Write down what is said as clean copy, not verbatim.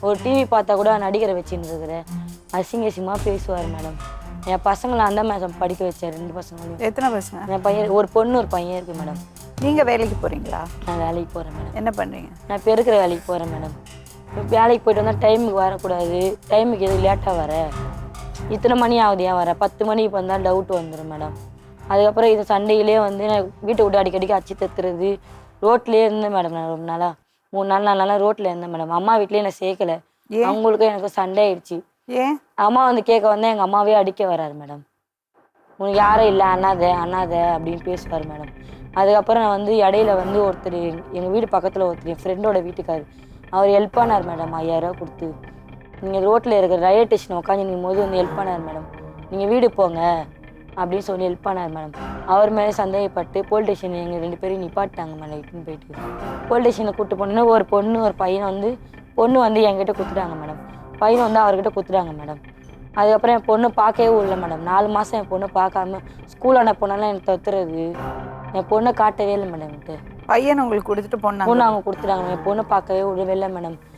ஒரு டிவி பார்த்தா கூட நடிகரை வச்சுன்னு இருக்கிறேன் அசிங்கமாக பேசுவார் மேடம். என் பசங்களை அந்த மேடம் படிக்க வச்சார் 2 பசங்களையும். எத்தனை பசங்க? என் பையன் ஒரு பொண்ணு ஒரு பையன் இருக்குது மேடம். நீங்கள் வேலைக்கு போகிறீங்களா? நான் வேலைக்கு போகிறேன் மேடம். என்ன பண்ணுறீங்க? நான் பெருக்கிற வேலைக்கு போகிறேன் மேடம். வேலைக்கு போயிட்டு வந்தால் டைமுக்கு வரக்கூடாது, டைமுக்கு எதுவும் லேட்டாக வர, இத்தனை மணி ஆகுது ஏன் வர, 10 மணிக்கு வந்தால் டவுட் வந்துடும் மேடம். அதுக்கப்புறம் இது சண்டையிலே வந்து நான் வீட்டை விட்டு அடிக்கடிக்கு அச்சு தத்துறது, ரோட்லேயே இருந்தேன் மேடம். நான் ரொம்ப நாளாக 3 நாள் 4 நாளாக ரோட்டில் இருந்தேன் மேடம். அம்மா வீட்லேயே நான் சேர்க்கலை. அவங்களுக்கும் எனக்கு சண்டை ஆயிடுச்சு. ஏன்? அம்மா வந்து கேட்க வந்தால் எங்கள் அம்மாவே அடிக்க வராரு மேடம். உனக்கு யாரும் இல்லை, அண்ணாத அப்படின்னு பேசுவார் மேடம். அதுக்கப்புறம் நான் வந்து இடையில வந்து ஒருத்தர் எங்கள் வீடு பக்கத்தில் ஒருத்தர் என் ஃப்ரெண்டோட வீட்டுக்கார் அவர் ஹெல்ப் பண்ணார் மேடம். 5000 ரூபா கொடுத்து நீங்கள் ரோட்டில் இருக்கிற ரயில்வே ஸ்டேஷன் உட்காந்து நிற்கும் போது வந்து ஹெல்ப் பண்ணார் மேடம். நீங்கள் வீடு போங்க அப்படின்னு சொல்லி ஹெல்ப் பண்ணார் மேடம். அவர் மேலே சந்தேகப்பட்டு போலீஸ் ஸ்டேஷன் எங்கள் 2 பேரும் நிப்பாட்டாங்க மேடம். இட்டுன்னு போயிட்டு போலீஸ் ஸ்டேஷனில் கூப்பிட்டு போனோன்னா ஒரு பொண்ணு ஒரு பையனை வந்து பொண்ணு வந்து என்கிட்ட கொடுத்துட்டாங்க மேடம். பையனை வந்து அவர்கிட்ட கொடுத்துட்டாங்க மேடம். அதுக்கப்புறம் என் பொண்ணு பார்க்கவே இல்லை மேடம். 4 மாதம் என் பொண்ணை பார்க்காம ஸ்கூலான பொண்ணெல்லாம் எனக்கு தத்துறது. என் பொண்ணை காட்டவே இல்லை மேடம். பையன் உங்களுக்கு கொடுத்துட்டு பொண்ணு அவங்க கொடுத்துட்டாங்க. என் பொண்ணை பார்க்கவே விடவே இல்லை மேடம்.